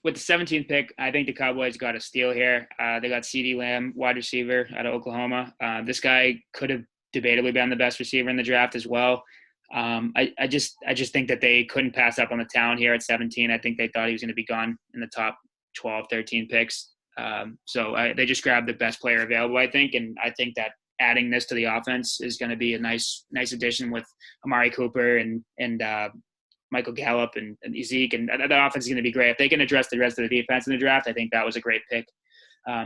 with the 17th pick, I think the Cowboys got a steal here. They got CeeDee Lamb, wide receiver out of Oklahoma. This guy could have debatably been the best receiver in the draft as well. I just think that they couldn't pass up on the talent here at 17. I think they thought he was going to be gone in the top 12, 13 picks. They just grabbed the best player available, I think, and I think that adding this to the offense is going to be a nice addition with Amari Cooper and Michael Gallup and Zeke, and that offense is going to be great. If they can address the rest of the defense in the draft, I think that was a great pick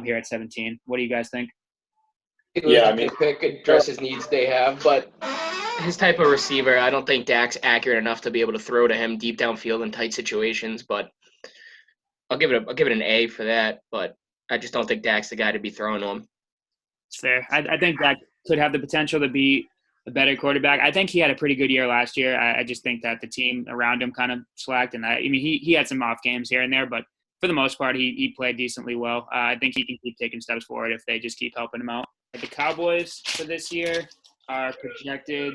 here at 17. What do you guys think? It was a good pick, addresses needs they have, but his type of receiver, I don't think Dak's accurate enough to be able to throw to him deep downfield in tight situations. But I'll give it an A for that. But I just don't think Dak's the guy to be throwing to him. It's fair. I think Dak could have the potential to be a better quarterback. I think he had a pretty good year last year. I just think that the team around him kind of slacked, and he had some off games here and there, but for the most part, he played decently well. I think he can keep taking steps forward if they just keep helping him out. The Cowboys for this year are projected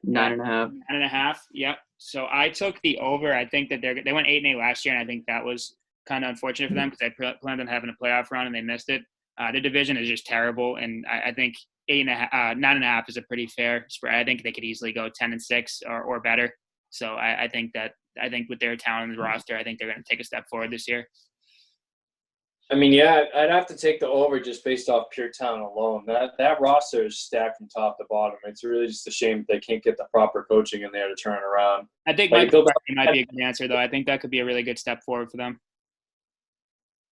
9.5. 9.5. Yep. So I took the over. I think that they went 8-8 last year, and I think that was kind of unfortunate for them because they planned on having a playoff run and they missed it. The division is just terrible, and I think 9.5 is a pretty fair spread. I think they could easily go 10-6 or better. So I think with their talent in the roster, I think they're going to take a step forward this year. I mean, yeah, I'd have to take the over just based off pure talent alone. That roster is stacked from top to bottom. It's really just a shame they can't get the proper coaching in there to turn it around. I think Mike McCarthy might be a good answer, though. I think that could be a really good step forward for them.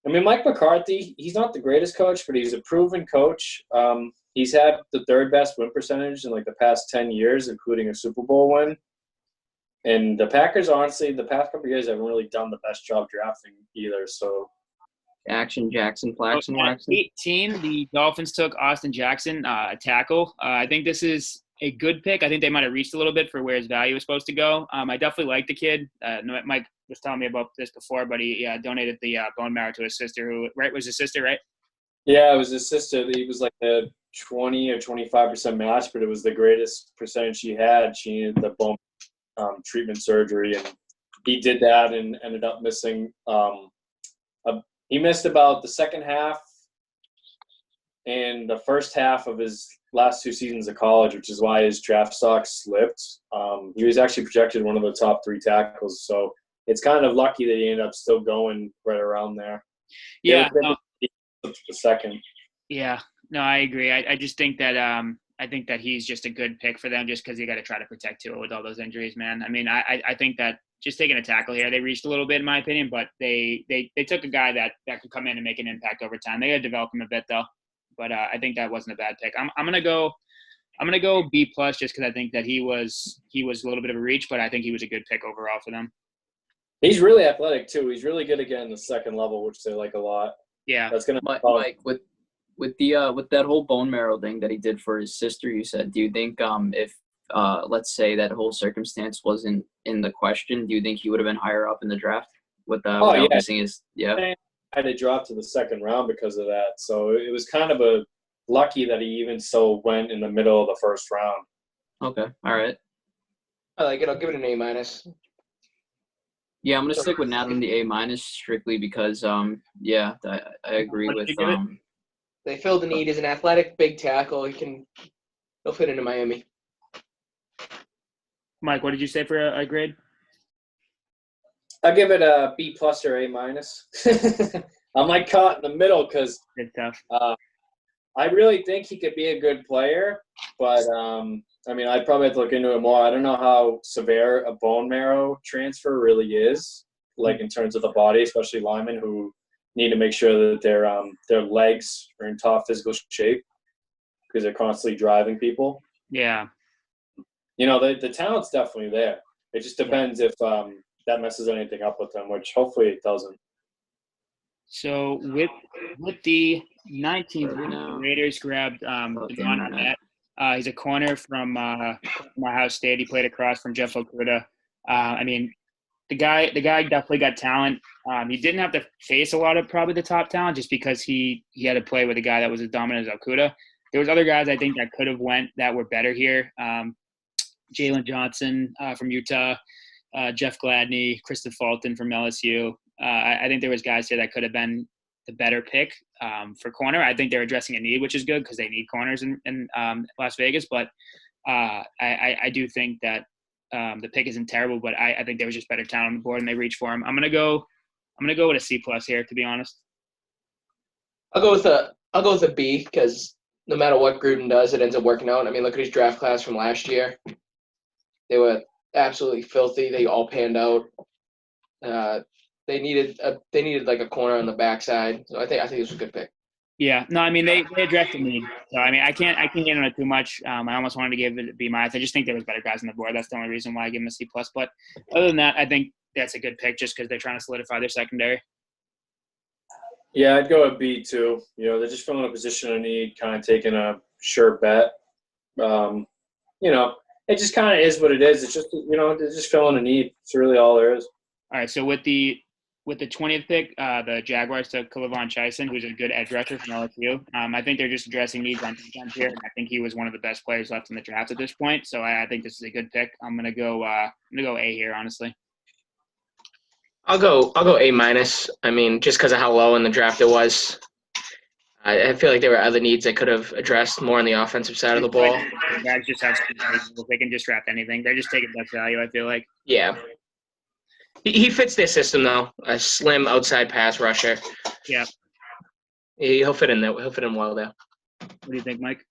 I mean, Mike McCarthy, he's not the greatest coach, but he's a proven coach. He's had the third best win percentage in like the past 10 years, including a Super Bowl win. And the Packers, honestly, the past couple of years haven't really done the best job drafting either. So, Jackson, Flaxen, Waxon. 18, the Dolphins took Austin Jackson, a tackle. I think this is a good pick. I think they might have reached a little bit for where his value was supposed to go. I definitely like the kid. Mike was telling me about this before, but he donated the bone marrow to his sister, who was his sister, right? Yeah, it was his sister. He was like a 20 or 25% match, but it was the greatest percentage she had. She needed the bone treatment surgery, and he did that and ended up missing. He missed about the second half and the first half of his last 2 seasons of college, which is why his draft stock slipped. He was actually projected one of the top 3 tackles, so it's kind of lucky that he ended up still going right around there. Yeah, the second. Yeah, no, I agree. I just think that I think that he's just a good pick for them, just because you got to try to protect Tua with all those injuries, man. I mean, I think that just taking a tackle here, they reached a little bit in my opinion, but they took a guy that could come in and make an impact over time. They got to develop him a bit though, but I think that wasn't a bad pick. I'm gonna go B+ just because I think that he was a little bit of a reach, but I think he was a good pick overall for them. He's really athletic too. He's really good again in the second level, which they like a lot. Yeah, that's gonna Mike with that whole bone marrow thing that he did for his sister. You said, do you think if let's say that whole circumstance wasn't in the question, do you think he would have been higher up in the draft without missing his? Yeah, I had to drop to the second round because of that. So it was kind of a lucky that he even so went in the middle of the first round. Okay, all right. I like it. I'll give it an A-. Yeah, I'm gonna stick with Nat on the A- strictly because I agree with They filled the need as an athletic big tackle. He'll fit into Miami. Mike, what did you say for a grade? I'll give it a B+ or A-. I'm like caught in the middle because I really think he could be a good player, but I mean, I'd probably have to look into it more. I don't know how severe a bone marrow transfer really is, like in terms of the body, especially linemen who need to make sure that their legs are in top physical shape because they're constantly driving people. Yeah. You know, the talent's definitely there. It just depends if that messes anything up with them, which hopefully it doesn't. So with the 19th, Raiders grabbed Devon Arnett. He's a corner from Ohio State. He played across from Jeff Okudah. I mean, the guy definitely got talent. He didn't have to face a lot of probably the top talent just because he had to play with a guy that was as dominant as Okudah. There was other guys I think that could have went that were better here. Jalen Johnson from Utah, Jeff Gladney, Kristen Fulton from LSU. I think there was guys here that could have been the better pick for corner. I think they're addressing a need, which is good because they need corners in Las Vegas. But I do think that the pick isn't terrible, but I think there was just better talent on the board and they reached for him. I'm gonna go with a C+ here, to be honest. I'll go with a B because no matter what Gruden does, it ends up working out. I mean, look at his draft class from last year. They were absolutely filthy. They all panned out. They needed like a corner on the backside. So I think this was a good pick. Yeah, no, I mean they addressed the need. So I mean I can't get on it too much. I almost wanted to give it a B-. I just think there was better guys on the board. That's the only reason why I give him a C+. But other than that, I think that's a good pick just because they're trying to solidify their secondary. Yeah, I'd go with B too. You know, they're just filling a position of need, kind of taking a sure bet. You know, it just kind of is what it is. It's just, you know, they're just filling a need. It's really all there is. All right, so with the 20th pick, the Jaguars took K'Lavon Chaisson, who's a good edge rusher from LSU. I think they're just addressing needs on defense here. I think he was one of the best players left in the draft at this point. So I think this is a good pick. I'm gonna go A here, honestly. I'll go A-. I mean, just because of how low in the draft it was. I feel like there were other needs they could have addressed more on the offensive side of the ball. Guys just have they can just draft anything. They're just taking best value, I feel like. Yeah. He fits their system though. A slim outside pass rusher. Yeah. He'll fit in there. He'll fit in well there. What do you think, Mike?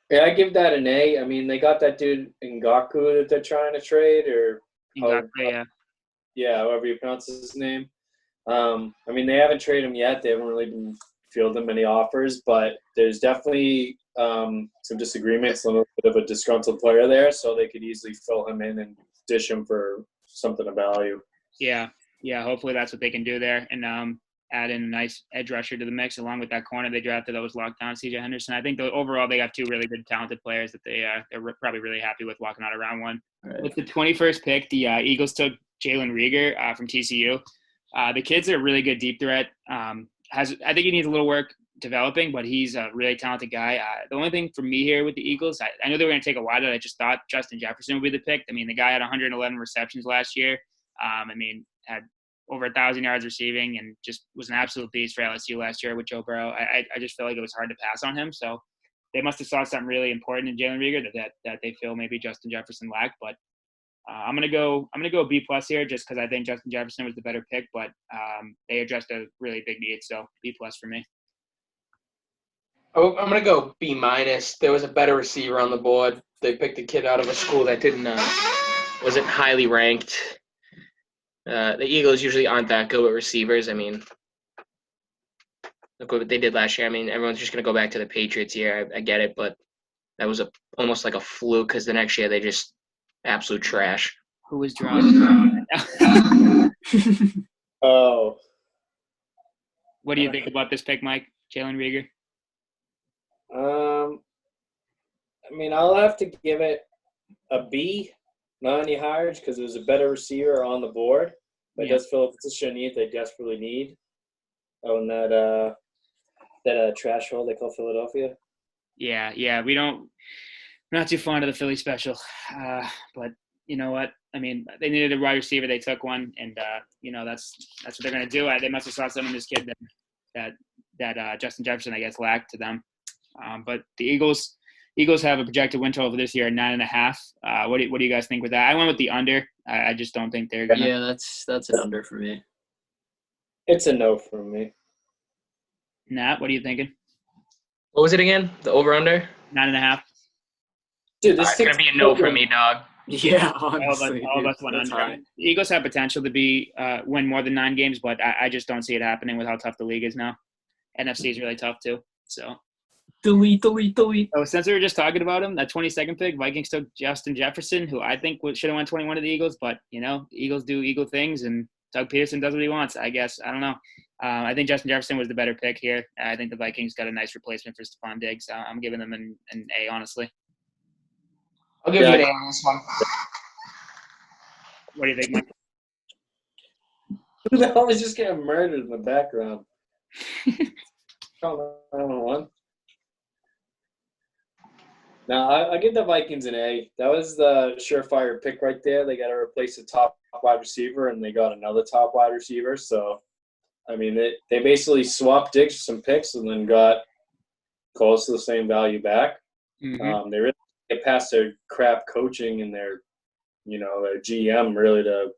Yeah, I give that an A. I mean, they got that dude Ngakoue that they're trying to trade, or Yeah. Yeah, however you pronounce his name. I mean, they haven't traded him yet. They haven't really been fielding many offers, but there's definitely some disagreements, a little bit of a disgruntled player there, so they could easily fill him in and dish him for something of value. Yeah. Hopefully that's what they can do there, and add in a nice edge rusher to the mix along with that corner they drafted that was locked down, C.J. Henderson. I think overall they have two really good, talented players that they're probably really happy with walking out of round one. Right. With the 21st pick, the Eagles took Jalen Reagor from TCU. The kid's a really good deep threat. I think he needs a little work developing, but he's a really talented guy. The only thing for me here with the Eagles, I know they were going to take a wide, but I just thought Justin Jefferson would be the pick. I mean, the guy had 111 receptions last year. Had over 1,000 yards receiving and just was an absolute beast for LSU last year with Joe Burrow. I just feel like it was hard to pass on him. So they must have saw something really important in Jalen Reagor that they feel maybe Justin Jefferson lacked. But I'm gonna go B+ here just because I think Justin Jefferson was the better pick, but they addressed a really big need, so B+ for me. Oh, I'm gonna go B-. There was a better receiver on the board. They picked a kid out of a school that wasn't highly ranked. The Eagles usually aren't that good with receivers. I mean, look what they did last year. I mean, everyone's just gonna go back to the Patriots here. I get it, but that was almost like a fluke because the next year they just absolute trash. Who was drafted? Oh. What do you think about this pick, Mike? Jalen Reagor? I mean, I'll have to give it a B, not any higher, because it was a better receiver on the board. But it does fill a position need they desperately need. Oh, and that trash hole they call Philadelphia. Yeah. We're not too fond of the Philly special, but you know what? I mean, they needed a wide receiver. They took one, and that's what they're gonna do. They must have saw something in this kid that Justin Jefferson, I guess, lacked to them. But the Eagles have a projected win total for this year at 9.5. What do you guys think with that? I went with the under. I just don't think they're gonna. Yeah, that's an under for me. It's a no for me. Nat, what are you thinking? What was it again? The over/under? 9.5. Dude, this is gonna be a no for me, dog. Yeah, honestly, all of us went under. The Eagles have potential to win more than 9 games, but I just don't see it happening with how tough the league is now. NFC is really tough too. So delete. Oh, since we were just talking about him, that 22nd pick, Vikings took Justin Jefferson, who I think should have went 21 to the Eagles, but the Eagles do Eagle things, and Doug Peterson does what he wants. I guess I don't know. I think Justin Jefferson was the better pick here. I think the Vikings got a nice replacement for Stephon Diggs. I'm giving them an A, honestly. I'll give you an A on this one. What do you think, Mike? Who the hell is just getting murdered in the background? Call 911. No, I give the Vikings an A. That was the surefire pick right there. They got to replace the top wide receiver, and they got another top wide receiver. So, I mean, they basically swapped Diggs for some picks and then got close to the same value back. Mm-hmm. They really get past their crap coaching and their GM really to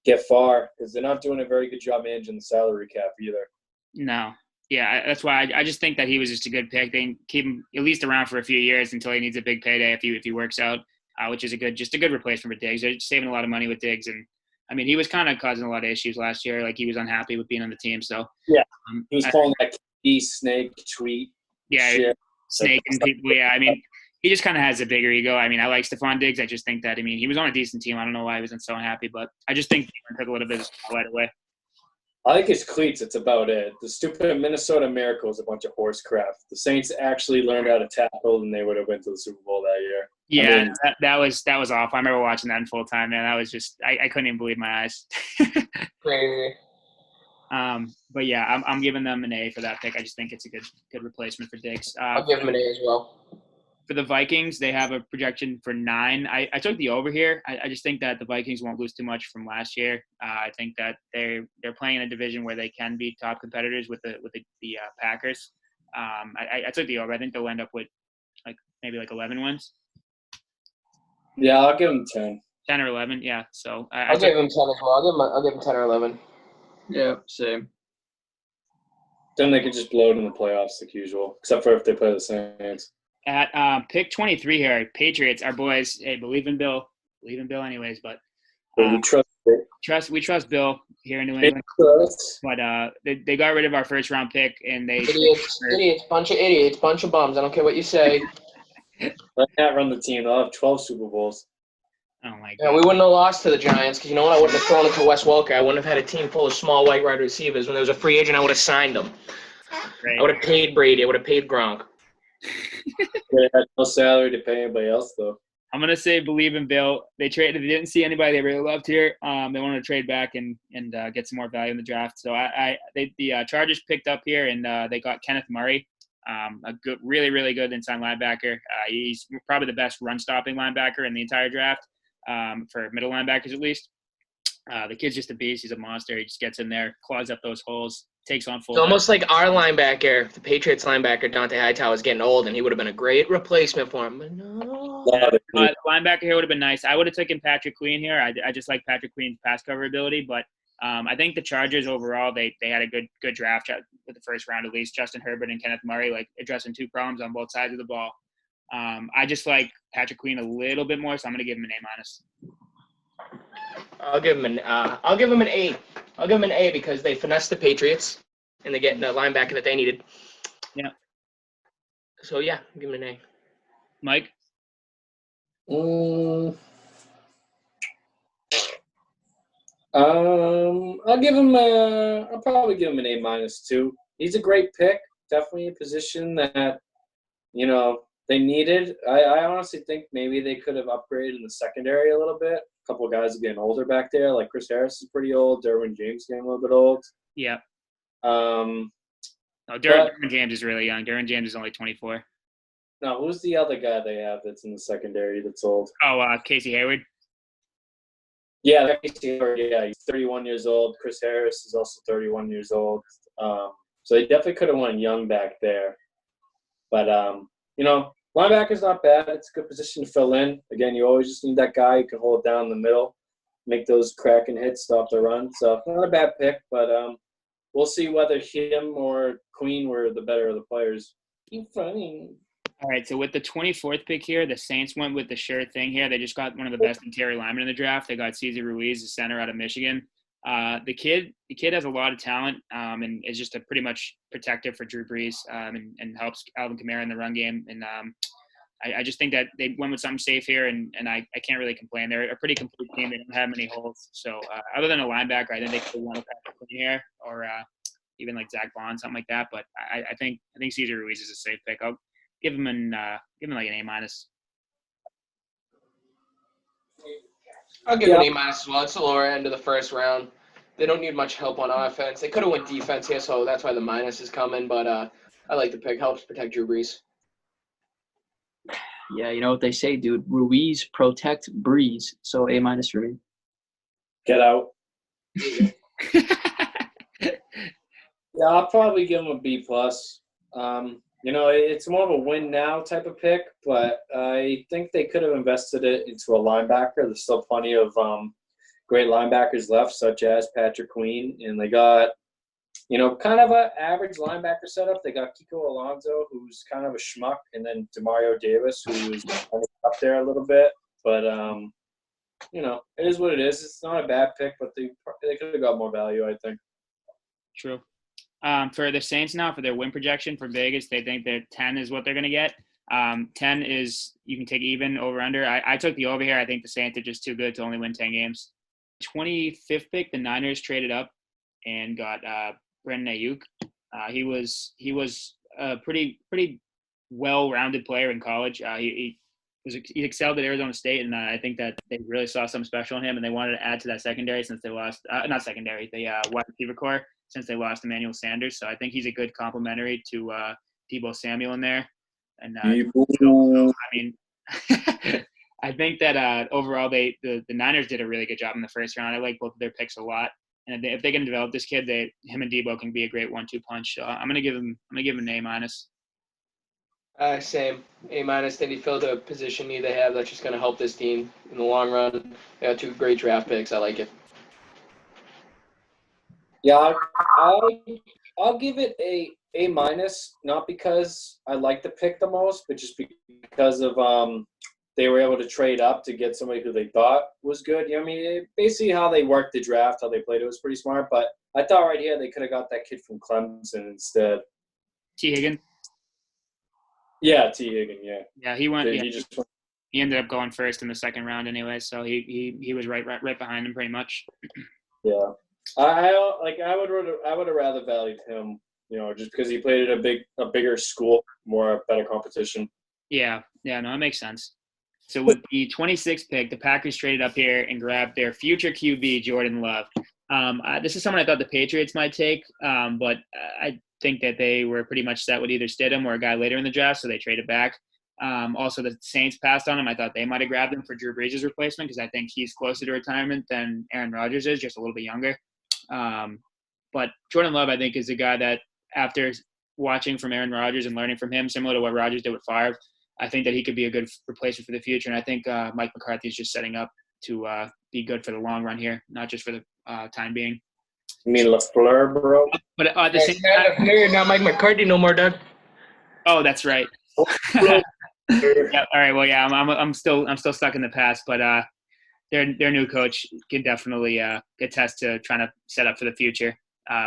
get far because they're not doing a very good job managing the salary cap either. No. Yeah, that's why I just think that he was just a good pick. They can keep him at least around for a few years until he needs a big payday if he works out, which is a good replacement for Diggs. They're saving a lot of money with Diggs, and I mean he was kind of causing a lot of issues last year. Like he was unhappy with being on the team. So yeah, he was calling that key snake tweet. Yeah, shit. Snake and people. Yeah, I mean he just kind of has a bigger ego. I mean I like Stephon Diggs. I just think that he was on a decent team. I don't know why he wasn't so unhappy, but I just think he took a little bit of right away. I think his cleats, it's about it. The stupid Minnesota Miracle is a bunch of horse crap. The Saints actually learned how to tackle, and they would have went to the Super Bowl that year. Yeah, I mean, that was awful. I remember watching that in full time, man. That was just I couldn't even believe my eyes. Crazy. But yeah, I'm giving them an A for that pick. I just think it's a good replacement for Diggs. I'll give them an A as well. For the Vikings, they have a projection for 9. I took the over here. I just think that the Vikings won't lose too much from last year. I think that they're playing in a division where they can be top competitors with the Packers. I took the over. I think they'll end up with maybe 11 wins. Yeah, I'll give them 10. 10 or 11, yeah. So I'll give them 10 as well. I'll give them 10 or 11. Yeah, same. Then they could just blow it in the playoffs like usual, except for if they play the Saints. At pick 23 here, Patriots, our boys. Hey, believe in Bill anyways. But we trust Bill here in New England. But they got rid of our first round pick, and they idiots, bunch of bums. I don't care what you say. Let Matt run the team. They'll have 12 Super Bowls. Oh my God. Yeah, we wouldn't have lost to the Giants because you know what? I wouldn't have thrown it to Wes Welker. I wouldn't have had a team full of small white wide receivers. When there was a free agent, I would have signed them. Right. I would have paid Brady. I would have paid Gronk. They had no salary to pay anybody else, though. I'm gonna say believe in Bill. They didn't see anybody they really loved here. They wanted to trade back and get some more value in the draft. So the Chargers picked up here and they got Kenneth Murray, a good, really really good inside linebacker. He's probably the best run stopping linebacker in the entire draft for middle linebackers at least. The kid's just a beast. He's a monster. He just gets in there, claws up those holes, takes on full. It's almost like our linebacker, the Patriots linebacker, Dante Hightower, is getting old, and he would have been a great replacement for him. But no. Linebacker here would have been nice. I would have taken Patrick Queen here. I just like Patrick Queen's pass cover ability, but I think the Chargers overall, they had a good draft with the first round at least. Justin Herbert and Kenneth Murray, addressing 2 problems on both sides of the ball. I just like Patrick Queen a little bit more, so I'm going to give him an A-. I'll give him an A. I'll give him an A because they finessed the Patriots and they get the linebacker that they needed. Yeah. So yeah, give him an A. Mike? I'll give him I'll probably give him an A- too. He's a great pick. Definitely a position that, they needed. I honestly think maybe they could have upgraded in the secondary a little bit. A couple of guys are getting older back there. Like Chris Harris is pretty old. Derwin James getting a little bit old. Yeah. Derwin James is really young. Derwin James is only 24. No, who's the other guy they have that's in the secondary that's old? Oh, Casey Hayward. Yeah, Casey Hayward. Yeah, he's 31 years old. Chris Harris is also 31 years old. So they definitely could have won young back there. But linebacker's not bad. It's a good position to fill in. Again, you always just need that guy who can hold it down in the middle, make those cracking hits, stop the run. So not a bad pick, but we'll see whether him or Queen were the better of the players. Keep running. All right, so with the 24th pick here, the Saints went with the sure thing here. They just got one of the best interior linemen in the draft. They got Cesar Ruiz, the center out of Michigan. The kid has a lot of talent and is just a pretty much protective for Drew Brees and helps Alvin Kamara in the run game. And I just think that they went with something safe here, and I can't really complain. They're a pretty complete team. They don't have many holes. So other than a linebacker, I think they could have won with Patrick Queen here or even like Zach Bond, something like that. But I think Cesar Ruiz is a safe pick. I'll give him an A-. I'll give him an A- as well. It's the lower end of the first round. They don't need much help on offense. They could have went defense here, so that's why the minus is coming. But I like the pick. Helps protect Drew Brees. Yeah, you know what they say, dude. Ruiz protect Breeze. So A- for me. Get out. Yeah, I'll probably give him a B plus. It's more of a win now type of pick, but I think they could have invested it into a linebacker. There's still plenty of great linebackers left, such as Patrick Queen, and they got kind of an average linebacker setup. They got Kiko Alonso, who's kind of a schmuck, and then Demario Davis, who is kind of up there a little bit. But it is what it is. It's not a bad pick, but they could have got more value, I think. True. For the Saints now, for their win projection for Vegas, they think that 10 is what they're going to get. 10 is you can take even over under. I took the over here. I think the Saints are just too good to only win 10 games. 25th pick, the Niners traded up and got Brandon Ayuk. He was a pretty well-rounded player in college. He excelled at Arizona State, and I think that they really saw something special in him, and they wanted to add to that secondary since they lost the wide receiver core since they lost Emmanuel Sanders. So I think he's a good complementary to Deebo Samuel in there. And I mean, I think that overall the Niners did a really good job in the first round. I like both of their picks a lot, and if they can develop this kid, him and Deebo can be a great 1-2 punch. So I'm gonna give him an A-. Same. A-. They filled a position need they have that's just going to help this team in the long run. They got 2 great draft picks. I like it. Yeah, I'll give it A-, not because I like the pick the most, but just because of they were able to trade up to get somebody who they thought was good. Basically how they worked the draft, how they played it was pretty smart. But I thought right here they could have got that kid from Clemson instead. T. Higgins. Yeah, T. Higgins. Yeah. Yeah, he went. He ended up going first in the second round anyway, so he was right behind him pretty much. Yeah, I would have rather valued him, just because he played at a bigger school, better competition. Yeah, no, it makes sense. So with the 26th pick, the Packers traded up here and grabbed their future QB, Jordan Love. This is someone I thought the Patriots might take, but I think that they were pretty much set with either Stidham or a guy later in the draft, so they traded back. Also, the Saints passed on him. I thought they might have grabbed him for Drew Brees' replacement because I think he's closer to retirement than Aaron Rodgers is, just a little bit younger. But Jordan Love, I think, is a guy that after watching from Aaron Rodgers and learning from him, similar to what Rodgers did with Favre, I think that he could be a good replacement for the future. And I think Mike McCarthy is just setting up to be good for the long run here, not just for the time being. You mean LaFleur, bro? But at the same time, not Mike McCarthy no more, Doug. Oh, that's right. Yeah. All right. Well, yeah. I'm still stuck in the past, but their new coach can definitely attest to trying to set up for the future.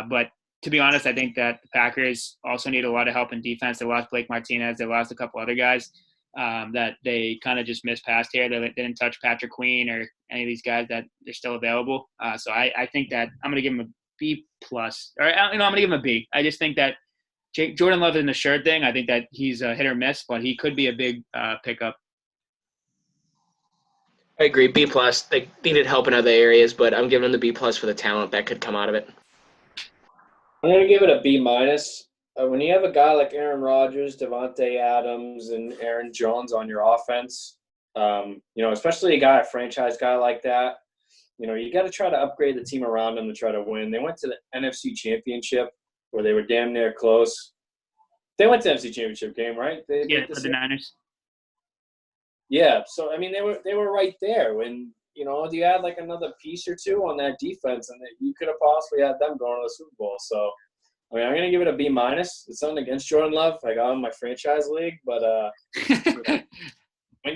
But to be honest, I think that the Packers also need a lot of help in defense. They lost Blake Martinez. They lost a couple other guys that they kind of just missed past here. They didn't touch Patrick Queen or any of these guys that they're still available. So I think that I'm going to give him a B+. Or I'm going to give him a B. I just think that Jordan Love in the shirt thing, I think that he's a hit or miss, but he could be a big pickup. I agree. B+. They needed help in other areas, but I'm giving them the B+ for the talent that could come out of it. I'm going to give it a B-. When you have a guy like Aaron Rodgers, Devontae Adams, and Aaron Jones on your offense, especially a franchise guy like that, you got to try to upgrade the team around them to try to win. They went to the NFC Championship where they were damn near close. They went to the NFC Championship game, right? For the Niners. Yeah, so they were right there when you had like another piece or two on that defense, and you could have possibly had them going to the Super Bowl. So, I'm gonna give it a B-. It's nothing against Jordan Love. I got him in my franchise league, but when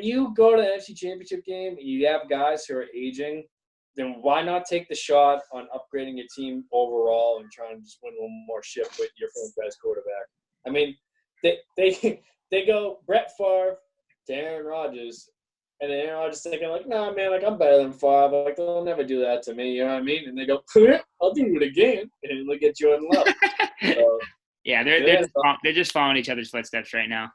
you go to the NFC Championship game, you have guys who are aging. Then why not take the shot on upgrading your team overall and trying to just win one more ship with your franchise quarterback? They go Brett Favre to Aaron Rodgers, and then Aaron Rodgers thinking like, nah, man, like I'm better than Favre. Like they'll never do that to me. You know what I mean? And they go, I'll do it again, and look at Jordan Love. So, yeah, they're just following each other's footsteps right now.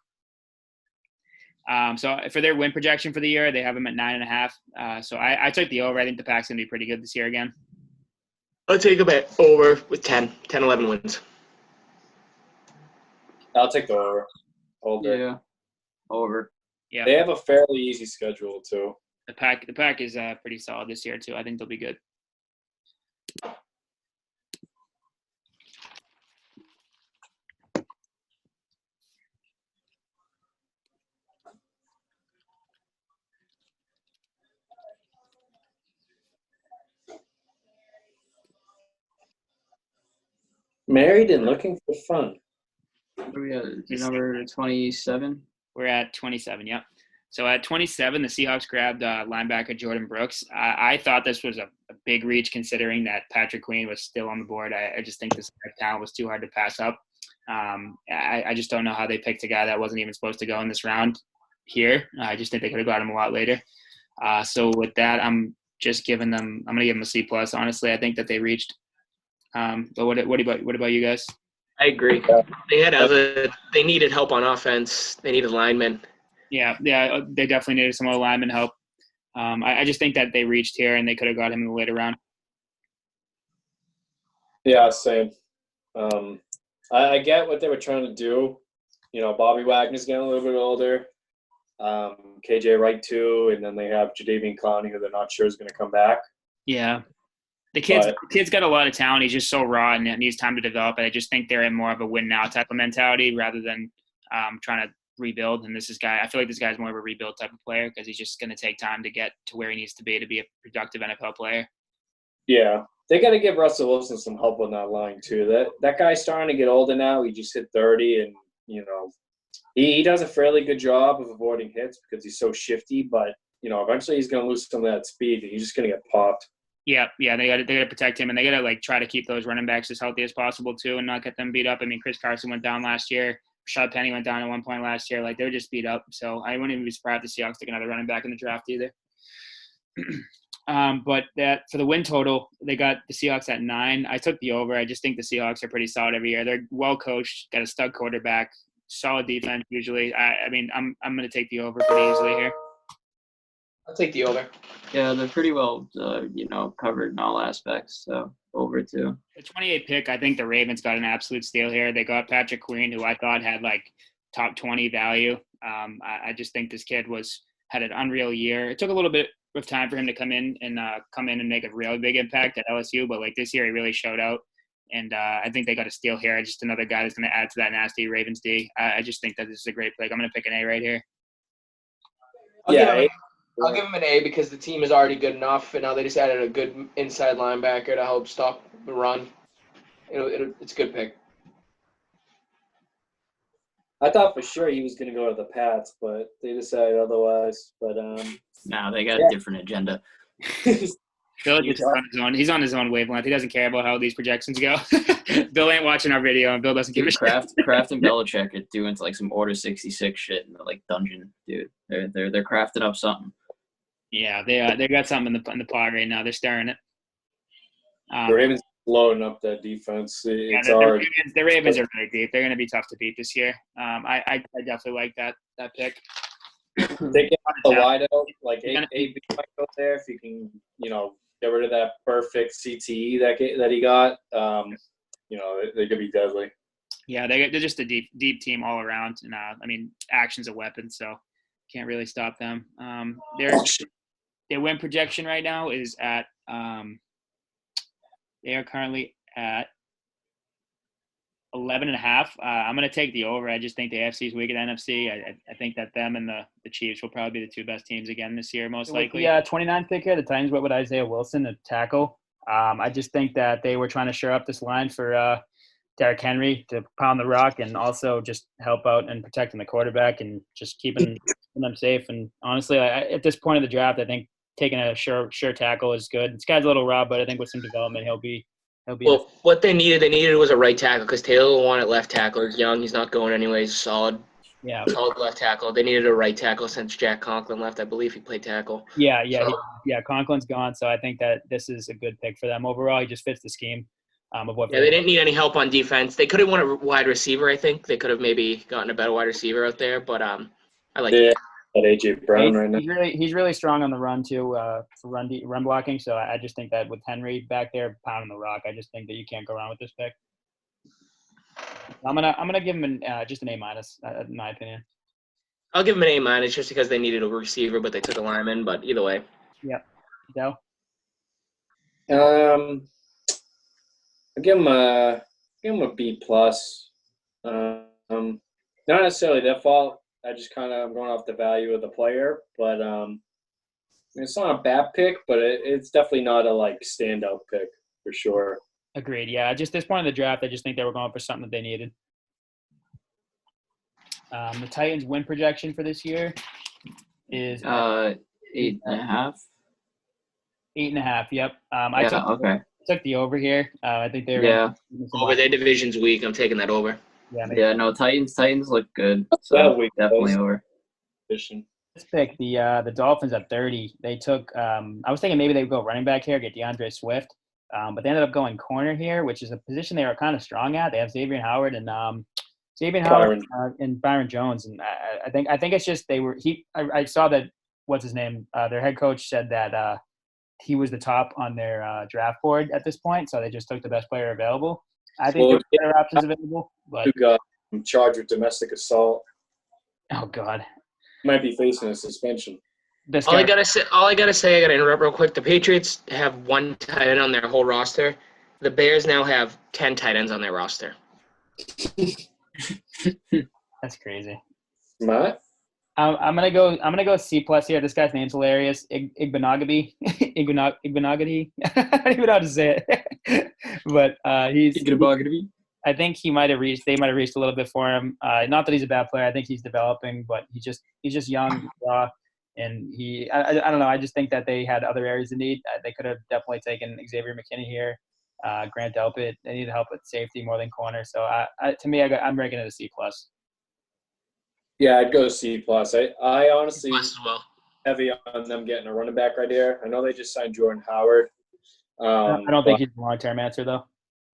So for their win projection for the year, they have them at 9.5. So I took the over. I think the Pack's going to be pretty good this year again. I'll take them at over with 10, 11 wins. I'll take the over. Yeah. Over. Yeah. They have a fairly easy schedule too. The pack is pretty solid this year too. I think they'll be good. Married and looking for fun. What are we at? Number 27? We're at 27, yep. So at 27, the Seahawks grabbed linebacker Jordan Brooks. I thought this was a big reach considering that Patrick Queen was still on the board. I just think this talent was too hard to pass up. I just don't know how they picked a guy that wasn't even supposed to go in this round here. I just think they could have got him a lot later. So with that, I'm going to give them a C+. Honestly, I think that they reached. But what about you guys? I agree. They needed help on offense. They needed linemen. Yeah, they definitely needed some more lineman help. I just think that they reached here and they could have got him in the later round. Yeah, same. I get what they were trying to do. You know, Bobby Wagner's getting a little bit older. KJ Wright too, and then they have Jadeveon Clowney, who they're not sure is going to come back. Yeah. The kid's got a lot of talent. He's just so raw and it needs time to develop. And I just think they're in more of a win now type of mentality rather than trying to rebuild. And I feel like this guy's more of a rebuild type of player because he's just going to take time to get to where he needs to be a productive NFL player. Yeah, they got to give Russell Wilson some help on that line too. That guy's starting to get older now. He just hit 30, and you know, he does a fairly good job of avoiding hits because he's so shifty. But you know, eventually he's going to lose some of that speed, and he's just going to get popped. Yeah, they got to protect him, and they got to try to keep those running backs as healthy as possible too, and not get them beat up. I mean, Chris Carson went down last year. Rashad Penny went down at one point last year. They were just beat up. So I wouldn't even be surprised if the Seahawks took another running back in the draft either. But that for the win total, they got the Seahawks at 9. I took the over. I just think the Seahawks are pretty solid every year. They're well coached, got a stud quarterback, solid defense usually. I'm going to take the over pretty easily here. I'll take the over. Yeah, they're pretty well, covered in all aspects. So over too. The 28 pick, I think the Ravens got an absolute steal here. They got Patrick Queen, who I thought had top 20 value. I just think this kid had an unreal year. It took a little bit of time for him to come in and make a really big impact at LSU, but this year he really showed out. And I think they got a steal here. Just another guy that's going to add to that nasty Ravens D. I just think that this is a great pick. I'm going to pick an A right here. I'll give him an A because the team is already good enough, and now they just added a good inside linebacker to help stop the run. It's a good pick. I thought for sure he was going to go to the Pats, but they decided otherwise. But no, they got a different agenda. Bill is on his own. He's on his own wavelength. He doesn't care about how these projections go. Bill ain't watching our video, and Bill doesn't give a shit. Kraft and Belichick are doing some Order 66 shit in the dungeon, dude. They're crafting up something. Yeah, they got something in the pod right now. They're stirring it. The Ravens blowing up that defense. It's hard. The Ravens are really deep. They're going to be tough to beat this year. I definitely like that pick. They get the wide out, AB might go there if you can, get rid of that perfect CTE that he got. They could be deadly. Yeah, they're just a deep team all around, and action's a weapon, so can't really stop them. Their win projection right now is at they are currently at 11.5. I'm going to take the over. I just think the AFC is weak at NFC. I think that them and the Chiefs will probably be the two best teams again this year, most likely. Yeah, 29 pick here. The Titans went with Isaiah Wilson, a tackle. I just think that they were trying to shore up this line for Derrick Henry to pound the rock and also just help out and protecting the quarterback and just keeping them safe. And honestly, at this point of the draft, I think taking a sure tackle is good. This guy's a little raw, but I think with some development, he'll be. Well, what they needed was a right tackle because Taylor wanted left tackle. He's young. He's not going anywhere. He's solid left tackle. They needed a right tackle since Jack Conklin left. I believe he played tackle. Yeah. Conklin's gone, so I think that this is a good pick for them overall. He just fits the scheme of what. Yeah, they didn't need any help on defense. They could have won a wide receiver. I think they could have maybe gotten a better wide receiver out there, but I like it. At AJ Brown right now. He's really strong on the run too, for run blocking. So I just think that with Henry back there pounding the rock, I just think that you can't go wrong with this pick. I'm gonna give him just an A-, in my opinion. I'll give him an A- just because they needed a receiver, but they took a lineman. But either way. Yep. Joe? I'll give him a B plus. Not necessarily their fault. I just kind of am going off the value of the player, but it's not a bad pick, but it's definitely not a like standout pick for sure. Agreed. Yeah, just this point in the draft, I just think they were going for something that they needed. The Titans' win projection for this year is 8.5. 8.5. Yep. I Okay. took the over here. I think they're Yeah. Over their division's weak. I'm taking that over. Yeah. No, Titans look good. So definitely over. This pick, the Dolphins at 30. They took. I was thinking maybe they would go running back here, get DeAndre Swift, but they ended up going corner here, which is a position they were kind of strong at. They have Xavier Howard and Byron Jones, and I think it's just they were. I saw that. What's his name? Their head coach said that he was the top on their draft board at this point, so they just took the best player available. I think there were better options available, but who got charged with domestic assault. Oh God, might be facing a suspension. All I gotta say, I gotta interrupt real quick. The Patriots have 1 tight end on their whole roster. The Bears now have 10 tight ends on their roster. That's crazy. Matt? I'm gonna go C plus here. This guy's name's hilarious. Igbenogany. Igbenogany. I don't even know how to say it. But he's. I think he might have reached. They might have reached a little bit for him. Not that he's a bad player. I think he's developing, but he's just young, raw, and I don't know. I just think that they had other areas of need. They could have definitely taken Xavier McKinney here, Grant Delpit. They need help with safety more than corner. So to me, I'm ranking it a C plus. Yeah, I'd go C plus. I honestly as well. Heavy on them getting a running back right here. I know they just signed Jordan Howard. I don't think he's a long-term answer though.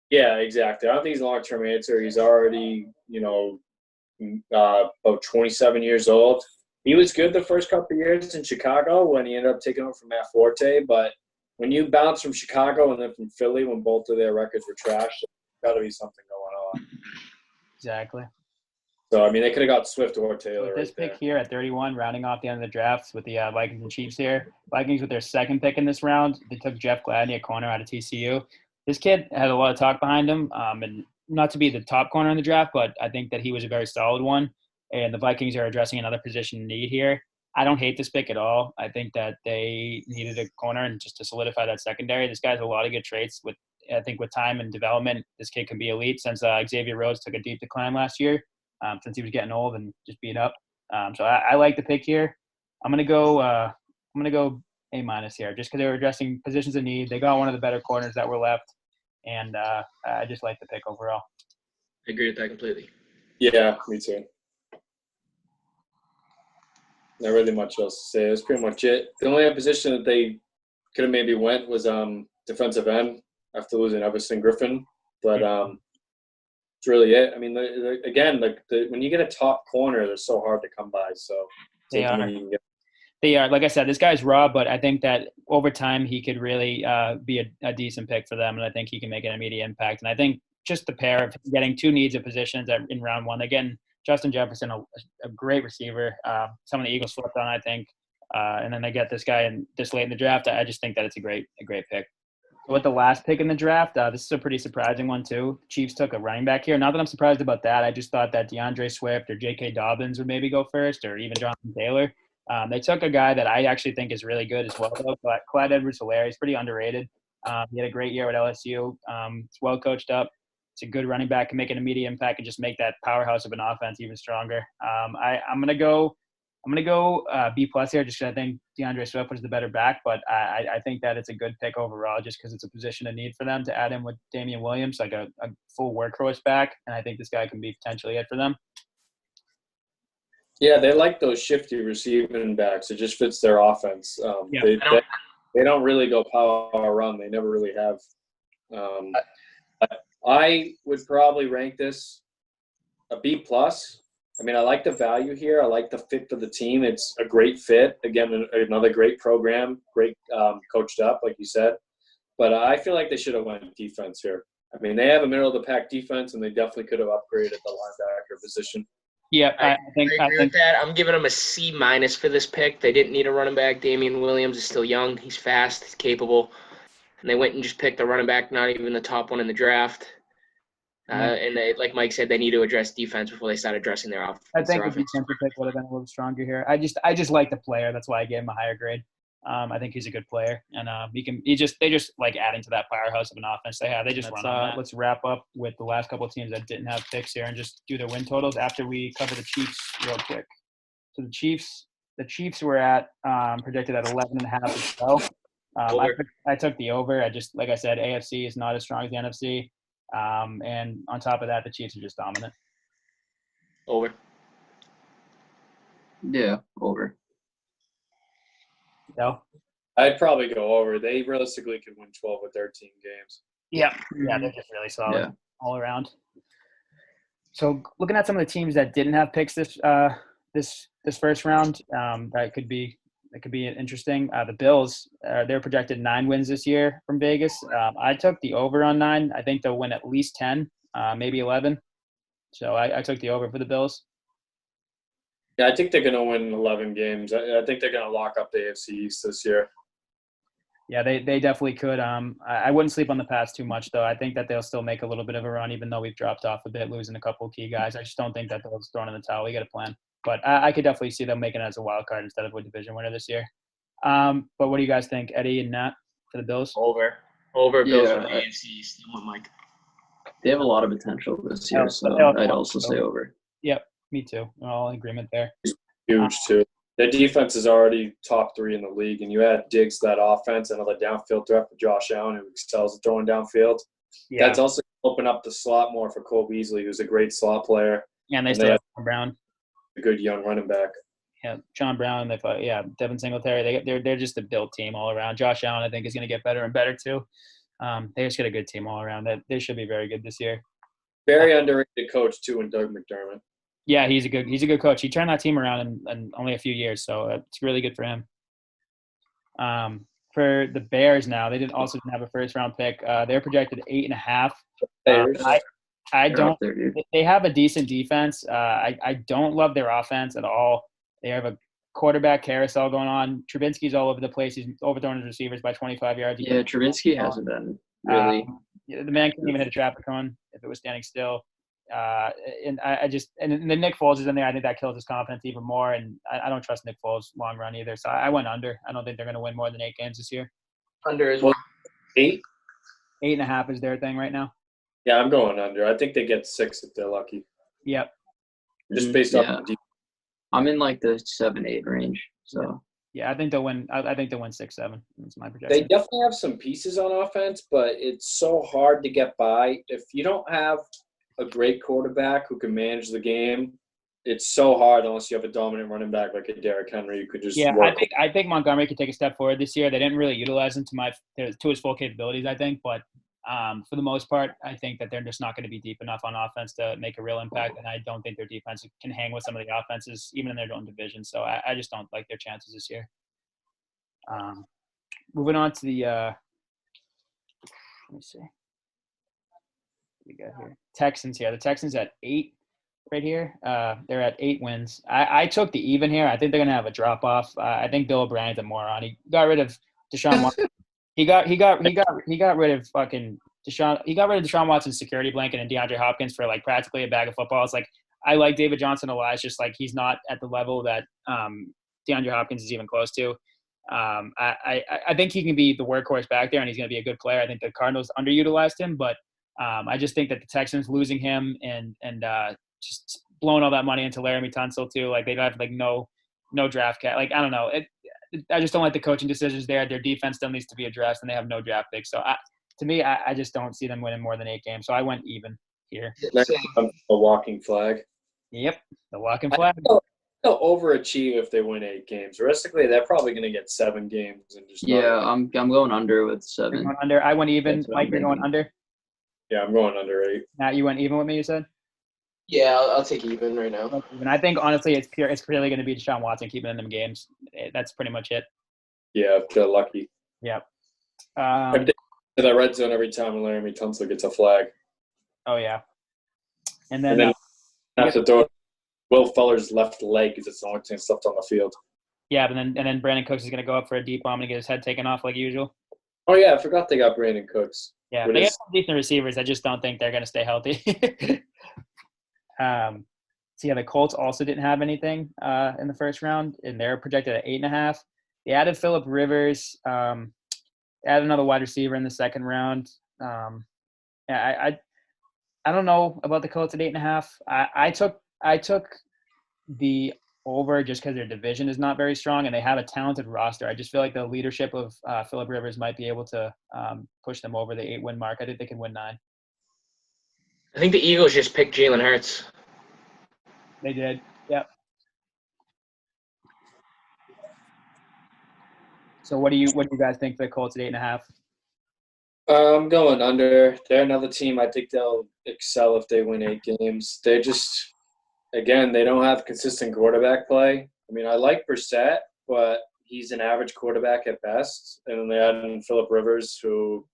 Yeah, exactly. I don't think he's a long-term answer. He's already, about 27 years old. He was good the first couple of years in Chicago when he ended up taking over from Matt Forte. But when you bounce from Chicago and then from Philly when both of their records were trashed, there's got to be something going on. Exactly. So, I mean, they could have got Swift or Taylor. With this pick here at 31, rounding off the end of the drafts with the Vikings and Chiefs here. Vikings with their second pick in this round. They took Jeff Gladney, a corner out of TCU. This kid had a lot of talk behind him, and not to be the top corner in the draft, but I think that he was a very solid one. And the Vikings are addressing another position need here. I don't hate this pick at all. I think that they needed a corner and just to solidify that secondary. This guy has a lot of good traits. I think with time and development, this kid can be elite since Xavier Rhodes took a deep decline last year. Since he was getting old and just beat up. So I like the pick here. I'm gonna go A- here just because they were addressing positions of need. They got one of the better corners that were left, and I just like the pick overall. I agree with that completely. Yeah, me too. Not really much else to say. That's pretty much it. The only position that they could have maybe went was defensive end after losing Everson Griffin, but that's really it. I mean, when you get a top corner, they're so hard to come by. So they are. They are. Like I said, this guy's raw, but I think that over time he could really be a decent pick for them, and I think he can make an immediate impact. And I think just the pair of getting 2 needs of positions in round 1, again, Justin Jefferson, a great receiver. Some of the Eagles slipped on, I think, and then they get this guy this late in the draft. I just think that it's a great pick. With the last pick in the draft, this is a pretty surprising one too. Chiefs took a running back here. Not that I'm surprised about that. I just thought that DeAndre Swift or J.K. Dobbins would maybe go first, or even Jonathan Taylor. They took a guy that I actually think is really good as well, though. But Clyde Edwards-Helaire, he's pretty underrated. He had a great year at LSU. It's well coached up. It's a good running back, can make an immediate impact and just make that powerhouse of an offense even stronger. I'm gonna go B plus here just because I think DeAndre Swift was the better back, but I think that it's a good pick overall just because it's a position of need for them to add in with Damian Williams, like a full workhorse back, and I think this guy can be potentially it for them. Yeah, they like those shifty receiving backs. It just fits their offense. They don't really go power run. They never really have. I would probably rank this a B plus. I mean, I like the value here. I like the fit for the team. It's a great fit. Again, another great program, great coached up, like you said. But I feel like they should have went defense here. I mean, they have a middle-of-the-pack defense, and they definitely could have upgraded the linebacker position. Yeah, I agree with that. I'm giving them a C- for this pick. They didn't need a running back. Damian Williams is still young. He's fast. He's capable. And they went and just picked a running back, not even the top one in the draft. And they, like Mike said, they need to address defense before they start addressing their offense. I think the defensive pick would have been a little stronger here. I just like the player. That's why I gave him a higher grade. I think he's a good player, and they just like adding to that powerhouse of an offense they have. They just run on that. Let's wrap up with the last couple of teams that didn't have picks here and just do their win totals after we cover the Chiefs real quick. So the Chiefs were at projected at 11.5 as well. I took the over. Like I said, AFC is not as strong as the NFC, and on top of that, the Chiefs are just dominant. Over. Yeah, over. No. I'd probably go over. They realistically could win 12 or 13 games. Yeah, they're just really solid all around. So looking at some of the teams that didn't have picks this first round, that could be interesting. The Bills, they're projected 9 wins this year from Vegas. I took the over on 9. I think they'll win at least 10, maybe 11. So I took the over for the Bills. Yeah, I think they're going to win 11 games. I think they're going to lock up the AFC East this year. Yeah, they definitely could. I wouldn't sleep on the Pats too much, though. I think that they'll still make a little bit of a run, even though we've dropped off a bit, losing a couple of key guys. I just don't think that they'll throw in the towel. We got a plan. But I could definitely see them making it as a wild card instead of a division winner this year. But what do you guys think, Eddie and Nat, for the Bills? Over. Bills for the AFC East. Mike. They have a lot of potential this year, so I'd also say over. Yep, me too. We're all in agreement there. Huge, too. Their defense is already top 3 in the league, and you add Diggs to that offense, another downfield threat for Josh Allen, who excels at throwing downfield. Yeah. That's also open up the slot more for Cole Beasley, who's a great slot player. And they still have John Brown. A good young running back. Yeah, John Brown. Devin Singletary. They're just a built team all around. Josh Allen, I think, is going to get better and better too. They just get a good team all around. They should be very good this year. Very underrated coach too, in Doug McDermott. Yeah, he's a good coach. He turned that team around in only a few years, so it's really good for him. For the Bears now, they didn't have a first round pick. They're projected 8.5. I don't. They have a decent defense. I don't love their offense at all. They have a quarterback carousel going on. Trubinsky's all over the place. He's overthrowing his receivers by 25 yards. Yeah, Trubinsky hasn't been really. The man couldn't even hit a traffic cone if it was standing still. And the Nick Foles is in there. I think that kills his confidence even more. And I don't trust Nick Foles long run either. So I went under. I don't think they're going to win more than 8 games this year. Under as well. 8? 8.5 is their thing right now. Yeah, I'm going under. I think they get 6 if they're lucky. Yep. Just based off the defense. I'm in like the 7-8 range. So yeah, I think they'll win. I think they'll win 6-7. That's my projection. They definitely have some pieces on offense, but it's so hard to get by. If you don't have a great quarterback who can manage the game, it's so hard unless you have a dominant running back like a Derrick Henry. You could just work. I think Montgomery could take a step forward this year. They didn't really utilize him to his full capabilities, I think, but for the most part, I think that they're just not going to be deep enough on offense to make a real impact, and I don't think their defense can hang with some of the offenses, even in their own division. So I just don't like their chances this year. Moving on to the let me see. What we got here? Texans here. The Texans at 8 right here. They're at 8 wins. I took the even here. I think they're going to have a drop off. I think Bill O'Brien's a moron. He got rid of Deshaun Watson. He got rid of fucking Deshaun. He got rid of Deshaun Watson's security blanket and DeAndre Hopkins for like practically a bag of football. It's like I like David Johnson a lot. It's just like he's not at the level that DeAndre Hopkins is even close to. I think he can be the workhorse back there, and he's going to be a good player. I think the Cardinals underutilized him, but I just think that the Texans losing him and just blowing all that money into Laramie Tunsil too, like they'd have like no draft cap. Like I don't know. I just don't like the coaching decisions there. Their defense still needs to be addressed, and they have no draft picks. So to me, I just don't see them winning more than 8 games. So I went even here. A walking flag. Yep, the walking flag. They'll overachieve if they win 8 games. Realistically, they're probably going to get 7 games and just. I'm going under with 7. Going under. I went even. Mike, you're going under. Yeah, I'm going under 8. Matt, you went even with me. You said. Yeah, I'll take even right now. And I think honestly, it's purely going to be Deshaun Watson keeping in them games. That's pretty much it. Yeah, if they're lucky. Yep. To the red zone every time Laramie Tunsil gets a flag. Oh yeah. And then have to throw Will Fuller's left leg is the only thing that's left on the field. Yeah, and then Brandon Cooks is going to go up for a deep bomb and get his head taken off like usual. Oh, yeah, I forgot they got Brandon Cooks. Yeah, they have some decent receivers. I just don't think they're going to stay healthy. So, yeah, the Colts also didn't have anything in the first round, and they're projected at 8.5. They added Phillip Rivers, added another wide receiver in the second round. I don't know about the Colts at 8.5. I took the over just because their division is not very strong and they have a talented roster. I just feel like the leadership of Phillip Rivers might be able to push them over the 8-win mark. I think they can win 9. I think the Eagles just picked Jalen Hurts. They did. Yep. So what do you guys think for the Colts at 8.5? I'm going under. They're another team. I think they'll excel if they win 8 games. They just, again, they don't have consistent quarterback play. I mean, I like Brissett, but he's an average quarterback at best. And then they add in Phillip Rivers, who,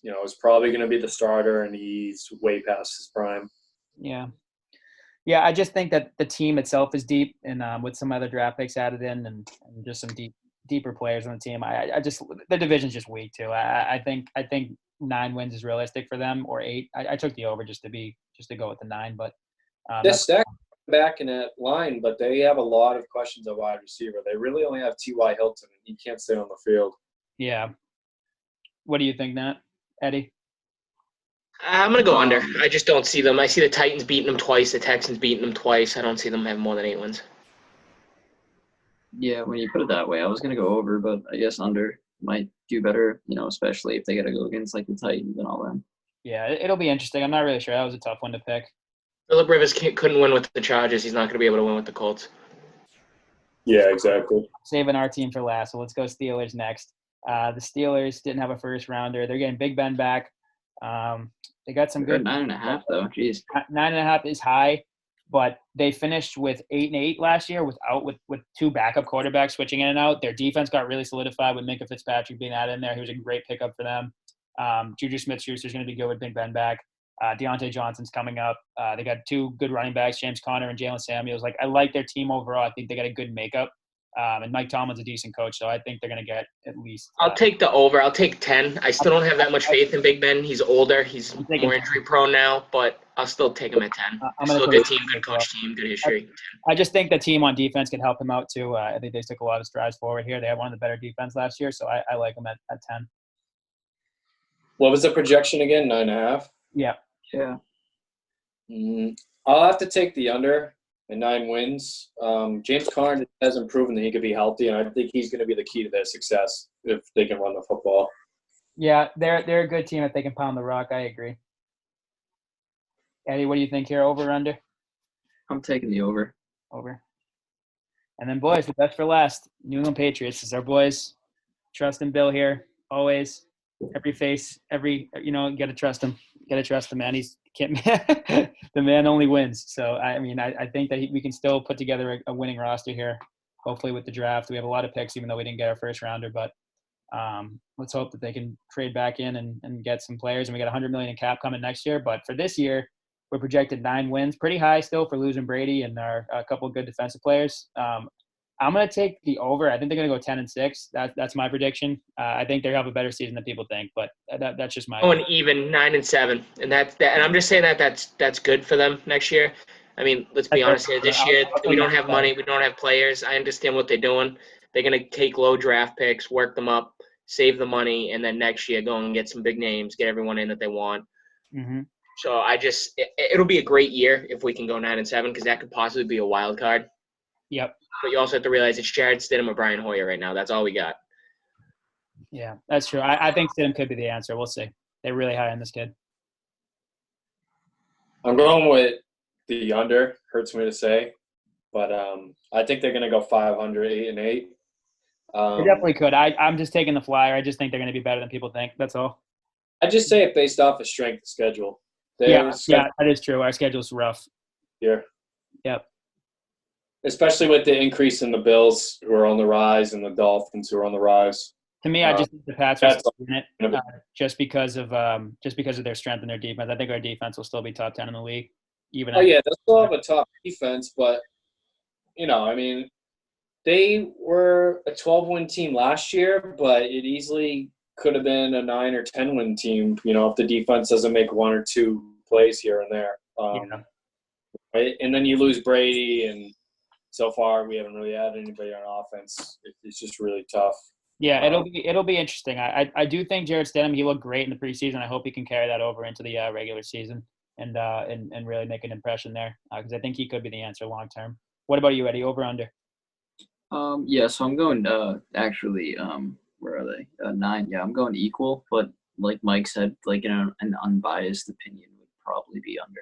is probably going to be the starter, and he's way past his prime. Yeah. Yeah, I just think that the team itself is deep, and with some other draft picks added in, and just some deeper players on the team, I just the division's just weak too. I think 9 wins is realistic for them, or 8. I took the over just to go with the 9, but they're stacked back in that line, but they have a lot of questions at wide receiver. They really only have T.Y. Hilton, and he can't stay on the field. Yeah. What do you think, Nat? Eddie? I'm going to go under. I just don't see them. I see the Titans beating them twice, the Texans beating them twice. I don't see them having more than 8 wins. Yeah, when you put it that way, I was going to go over, but I guess under might do better, especially if they got to go against like the Titans and all that. Yeah, it'll be interesting. I'm not really sure. That was a tough one to pick. Phillip Rivers couldn't win with the Chargers. He's not going to be able to win with the Colts. Yeah, exactly. Saving our team for last, so let's go Steelers next. The Steelers didn't have a first rounder. They're getting Big Ben back. They got some good 9.5 though. Jeez, 9.5 is high, but they finished with 8-8 last year with 2 backup quarterbacks switching in and out. Their defense got really solidified with Minkah Fitzpatrick being added in there. He was a great pickup for them. Juju Smith-Schuster's going to be good with Big Ben back. Deontay Johnson's coming up. They got 2 good running backs, James Conner and Jalen Samuels. I like their team overall. I think they got a good makeup. And Mike Tomlin's a decent coach, so I think they're going to get at least I'll take the over. I'll take 10. I still don't have that much faith in Big Ben. He's older. He's more injury prone now, but I'll still take him at 10. Still a good team, good coach team, good history. I just think the team on defense can help him out too. I think they took a lot of strides forward here. They had one of the better defense last year, so I like them at 10. What was the projection again? 9.5? Yeah. yeah. I'll have to take the under at 9 wins. James Conner hasn't proven that he could be healthy, and I think he's going to be the key to their success if they can run the football. Yeah, they're a good team if they can pound the rock. I agree. Eddie, what do you think here? Over or under? I'm taking the over. Over. And then, boys, the best for last. New England Patriots is our boys. Trust in Bill here, always. Every face, you got to trust him. Got to trust him, man. The man only wins. So, I think that we can still put together a winning roster here, hopefully with the draft. We have a lot of picks, even though we didn't get our first rounder. But let's hope that they can trade back in and get some players. And we got $100 million in cap coming next year. But for this year, we're projected 9 wins. Pretty high still for losing Brady and a couple of good defensive players. I'm going to take the over. I think they're going to go 10-6. That's my prediction. I think they have a better season than people think, but that's just my. Oh, and even 9-7, and and I'm just saying that's good for them next year. I mean, let's be honest here. This year we don't have money. We don't have players. I understand what they're doing. They're going to take low draft picks, work them up, save the money, and then next year go and get some big names, get everyone in that they want. Mm-hmm. So it'll be a great year if we can go 9-7 because that could possibly be a wild card. Yep. But you also have to realize it's Jared Stidham or Brian Hoyer right now. That's all we got. Yeah, that's true. I think Stidham could be the answer. We'll see. They're really high on this kid. I'm going with the under. Hurts me to say. But I think they're going to go 500, 8-8. They definitely could. I'm just taking the flyer. I just think they're going to be better than people think. That's all. I just say it based off of strength of schedule. Yeah, that is true. Our schedule's rough. Yeah. Yep. Especially with the increase in the Bills who are on the rise and the Dolphins who are on the rise. To me, I just think the Pats are still in it just because of their strength and their defense. I think our defense will still be top 10 in the league. They'll still have a top defense, but I mean, they were a 12-win team last year, but it easily could have been a 9 or 10-win team, if the defense doesn't make one or two plays here and there. Right? And then you lose Brady, and so far we haven't really had anybody on offense. It's just really tough. Yeah, it'll be interesting. I do think Jarrett Stidham, he looked great in the preseason. I hope he can carry that over into the regular season and really make an impression there because I think he could be the answer long term. What about you, Eddie? Over under? Yeah, so I'm going actually where are they? 9. Yeah, I'm going equal, but like Mike said, like an unbiased opinion would probably be under.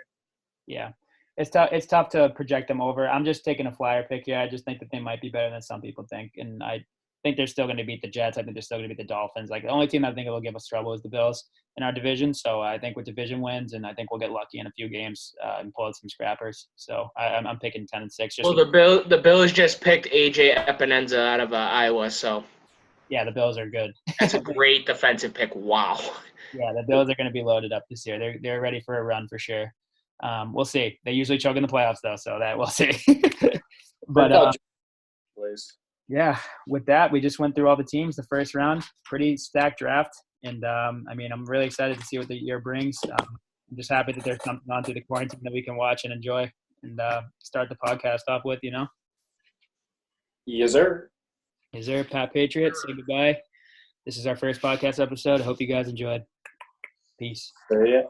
Yeah. It's tough to project them over. I'm just taking a flyer pick here. I just think that they might be better than some people think. And I think they're still going to beat the Jets. I think they're still going to beat the Dolphins. Like the only team I think will give us trouble is the Bills in our division. So I think with division wins, and I think we'll get lucky in a few games and pull out some scrappers. So I'm picking 10-6. Well, the Bills just picked AJ Epinenza out of Iowa, so yeah, the Bills are good. That's a great defensive pick. Wow. Yeah, the Bills are going to be loaded up this year. They're ready for a run for sure. We'll see. They usually choke in the playoffs though, so that we'll see. But yeah, with that, we just went through all the teams. The first round, pretty stacked draft, and I mean, I'm really excited to see what the year brings. I'm just happy that there's something on through the quarantine that we can watch and enjoy, and start the podcast off with. Yes, sir. Yes, sir. Pat Patriot, say goodbye. This is our first podcast episode. I hope you guys enjoyed. Peace. Yeah.